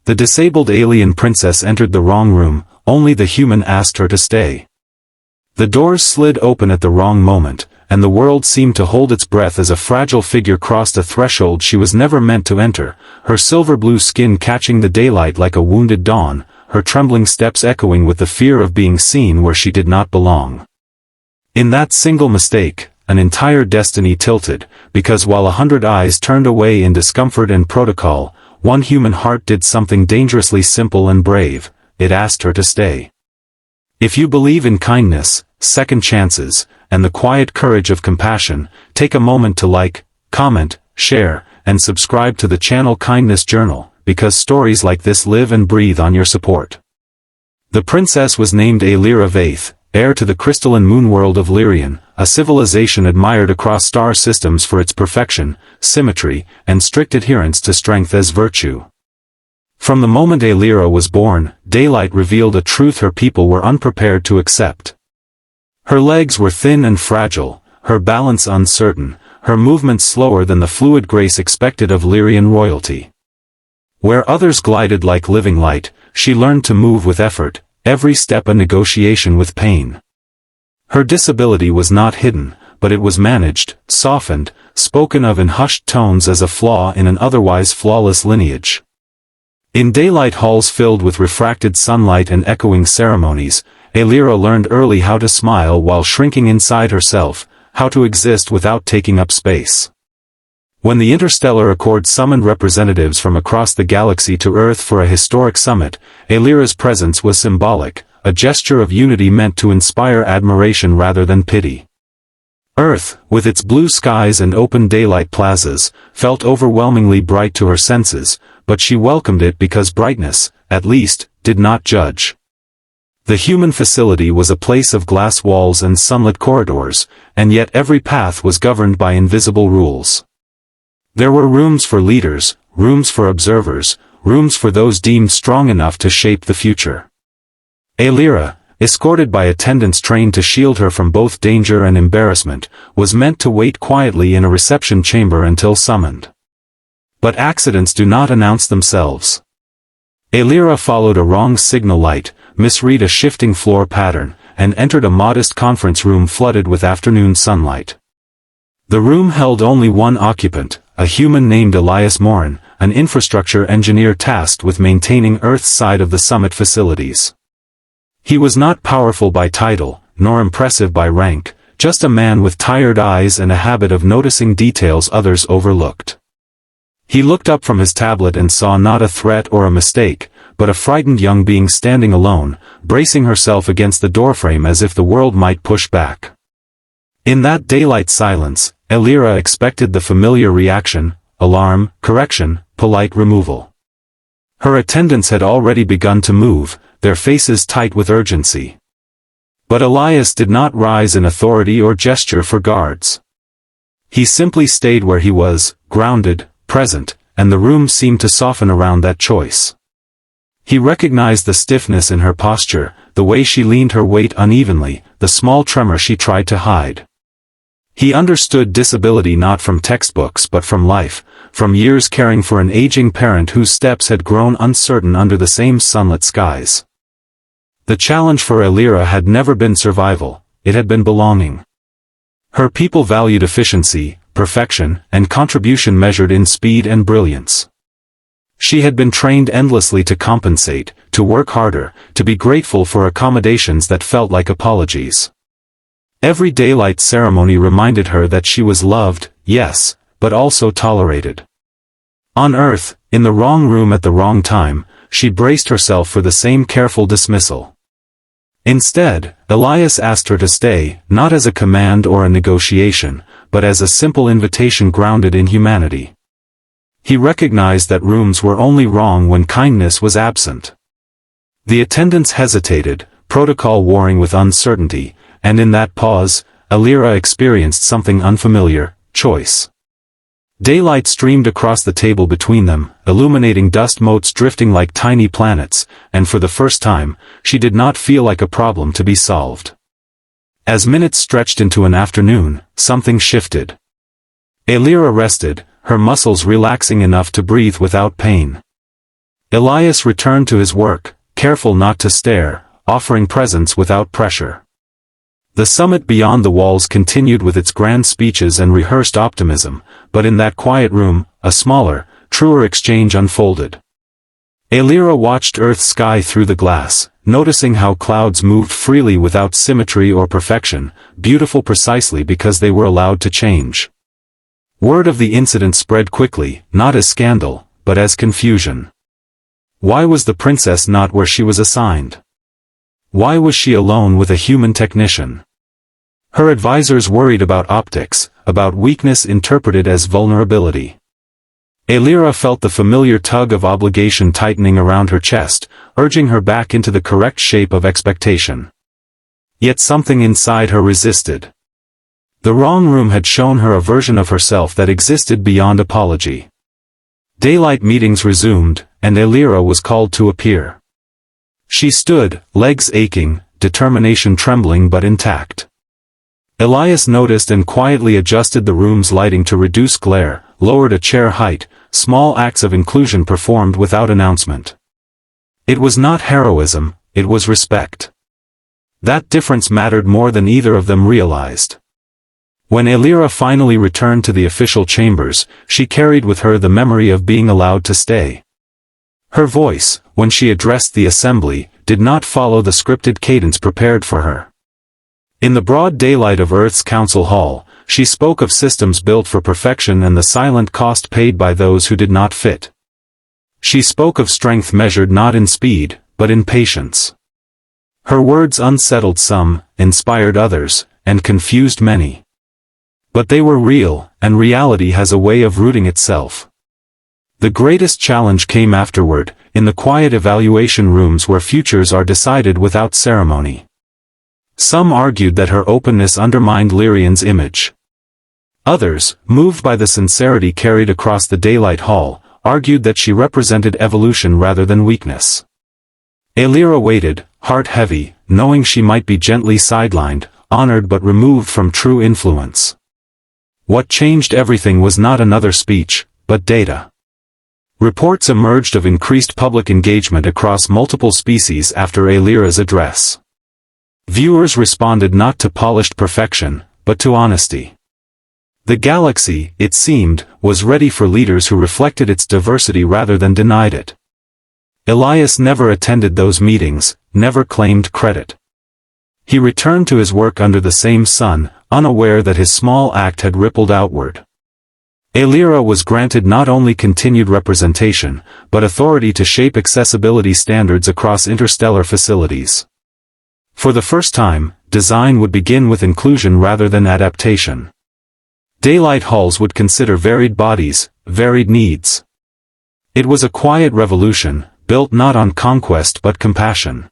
The disabled alien princess entered the wrong room, only the human asked her to stay. The doors slid open at the wrong moment, and the world seemed to hold its breath as a fragile figure crossed a threshold she was never meant to enter, her silver-blue skin catching the daylight like a wounded dawn, her trembling steps echoing with the fear of being seen where she did not belong. In that single mistake, an entire destiny tilted, because while 100 eyes turned away in discomfort and protocol, one human heart did something dangerously simple and brave. It asked her to stay. If you believe in kindness, second chances, and the quiet courage of compassion, take a moment to like, comment, share, and subscribe to the channel Kindness Journal, because stories like this live and breathe on your support. The princess was named Aelira Vaith, heir to the crystalline moon world of Lyrian, a civilization admired across star systems for its perfection, symmetry, and strict adherence to strength as virtue. From the moment Aelira was born, daylight revealed a truth her people were unprepared to accept. Her legs were thin and fragile, her balance uncertain, her movements slower than the fluid grace expected of Lyrian royalty. Where others glided like living light, she learned to move with effort, every step a negotiation with pain. Her disability was not hidden, but it was managed, softened, spoken of in hushed tones as a flaw in an otherwise flawless lineage. In daylight halls filled with refracted sunlight and echoing ceremonies, Aelira learned early how to smile while shrinking inside herself, how to exist without taking up space. When the Interstellar Accord summoned representatives from across the galaxy to Earth for a historic summit, Aelira's presence was symbolic, a gesture of unity meant to inspire admiration rather than pity. Earth, with its blue skies and open daylight plazas, felt overwhelmingly bright to her senses, but she welcomed it because brightness, at least, did not judge. The human facility was a place of glass walls and sunlit corridors, and yet every path was governed by invisible rules. There were rooms for leaders, rooms for observers, rooms for those deemed strong enough to shape the future. Aelira, escorted by attendants trained to shield her from both danger and embarrassment, was meant to wait quietly in a reception chamber until summoned. But accidents do not announce themselves. Aelira followed a wrong signal light, misread a shifting floor pattern, and entered a modest conference room flooded with afternoon sunlight. The room held only one occupant, a human named Elias Morin, an infrastructure engineer tasked with maintaining Earth's side of the summit facilities. He was not powerful by title, nor impressive by rank, just a man with tired eyes and a habit of noticing details others overlooked. He looked up from his tablet and saw not a threat or a mistake, but a frightened young being standing alone, bracing herself against the doorframe as if the world might push back. In that daylight silence, Aelira expected the familiar reaction: alarm, correction, polite removal. Her attendants had already begun to move, their faces tight with urgency. But Elias did not rise in authority or gesture for guards. He simply stayed where he was, grounded, present, and the room seemed to soften around that choice. He recognized the stiffness in her posture, the way she leaned her weight unevenly, the small tremor she tried to hide. He understood disability not from textbooks but from life, from years caring for an aging parent whose steps had grown uncertain under the same sunlit skies. The challenge for Aelira had never been survival, it had been belonging. Her people valued efficiency, perfection, and contribution measured in speed and brilliance. She had been trained endlessly to compensate, to work harder, to be grateful for accommodations that felt like apologies. Every daylight ceremony reminded her that she was loved, yes, but also tolerated. On Earth, in the wrong room at the wrong time, she braced herself for the same careful dismissal. Instead, Elias asked her to stay, not as a command or a negotiation, but as a simple invitation grounded in humanity. He recognized that rooms were only wrong when kindness was absent. The attendants hesitated, protocol warring with uncertainty, and in that pause, Aelira experienced something unfamiliar: choice. Daylight streamed across the table between them, illuminating dust motes drifting like tiny planets, and for the first time, she did not feel like a problem to be solved. As minutes stretched into an afternoon, something shifted. Aelira rested, her muscles relaxing enough to breathe without pain. Elias returned to his work, careful not to stare, offering presence without pressure. The summit beyond the walls continued with its grand speeches and rehearsed optimism, but in that quiet room, a smaller, truer exchange unfolded. Aelira watched Earth's sky through the glass, noticing how clouds moved freely without symmetry or perfection, beautiful precisely because they were allowed to change. Word of the incident spread quickly, not as scandal, but as confusion. Why was the princess not where she was assigned? Why was she alone with a human technician? Her advisors worried about optics, about weakness interpreted as vulnerability. Aelira felt the familiar tug of obligation tightening around her chest, urging her back into the correct shape of expectation. Yet something inside her resisted. The wrong room had shown her a version of herself that existed beyond apology. Daylight meetings resumed, and Aelira was called to appear. She stood, legs aching, determination trembling but intact. Elias noticed and quietly adjusted the room's lighting to reduce glare, lowered a chair height, small acts of inclusion performed without announcement. It was not heroism, it was respect. That difference mattered more than either of them realized. When Aelira finally returned to the official chambers, she carried with her the memory of being allowed to stay. Her voice, when she addressed the assembly, did not follow the scripted cadence prepared for her. In the broad daylight of Earth's council hall, she spoke of systems built for perfection and the silent cost paid by those who did not fit. She spoke of strength measured not in speed, but in patience. Her words unsettled some, inspired others, and confused many. But they were real, and reality has a way of rooting itself. The greatest challenge came afterward, in the quiet evaluation rooms where futures are decided without ceremony. Some argued that her openness undermined Lyrian's image. Others, moved by the sincerity carried across the daylight hall, argued that she represented evolution rather than weakness. Aelira waited, heart heavy, knowing she might be gently sidelined, honored but removed from true influence. What changed everything was not another speech, but data. Reports emerged of increased public engagement across multiple species after Aelira's address. Viewers responded not to polished perfection, but to honesty. The galaxy, it seemed, was ready for leaders who reflected its diversity rather than denied it. Elias never attended those meetings, never claimed credit. He returned to his work under the same sun, unaware that his small act had rippled outward. Aelira was granted not only continued representation, but authority to shape accessibility standards across interstellar facilities. For the first time, design would begin with inclusion rather than adaptation. Daylight halls would consider varied bodies, varied needs. It was a quiet revolution, built not on conquest but compassion.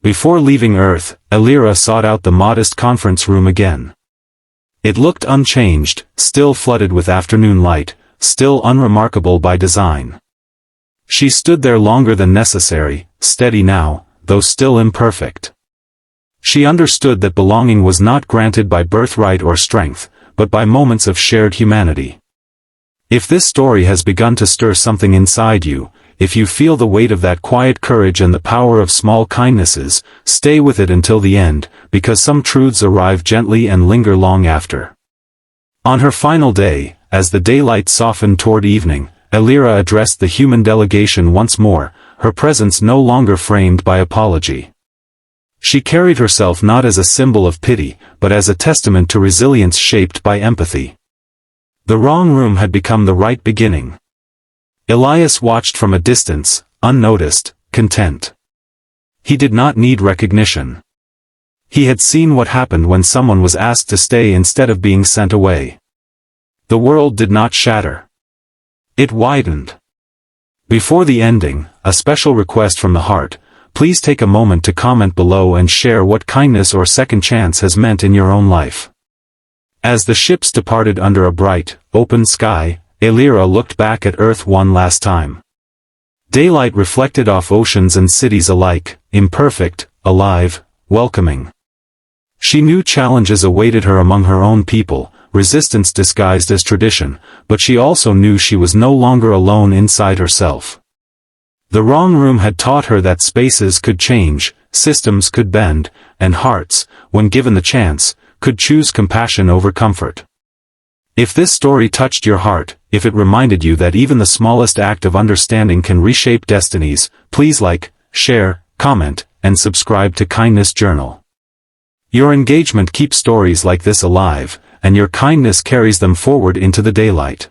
Before leaving Earth, Aelira sought out the modest conference room again. It looked unchanged, still flooded with afternoon light, still unremarkable by design. She stood there longer than necessary, steady now, though still imperfect. She understood that belonging was not granted by birthright or strength, but by moments of shared humanity. If this story has begun to stir something inside you, if you feel the weight of that quiet courage and the power of small kindnesses, stay with it until the end, because some truths arrive gently and linger long after. On her final day, as the daylight softened toward evening, Aelira addressed the human delegation once more, her presence no longer framed by apology. She carried herself not as a symbol of pity, but as a testament to resilience shaped by empathy. The wrong room had become the right beginning. Elias watched from a distance, unnoticed, content. He did not need recognition. He had seen what happened when someone was asked to stay instead of being sent away. The world did not shatter. It widened. Before the ending, a special request from the heart. Please take a moment to comment below and share what kindness or second chance has meant in your own life. As the ships departed under a bright, open sky, Aelira looked back at Earth one last time. Daylight reflected off oceans and cities alike, imperfect, alive, welcoming. She knew challenges awaited her among her own people, resistance disguised as tradition, but she also knew she was no longer alone inside herself. The wrong room had taught her that spaces could change, systems could bend, and hearts, when given the chance, could choose compassion over comfort. If this story touched your heart, if it reminded you that even the smallest act of understanding can reshape destinies, please like, share, comment, and subscribe to Kindness Journal. Your engagement keeps stories like this alive, and your kindness carries them forward into the daylight.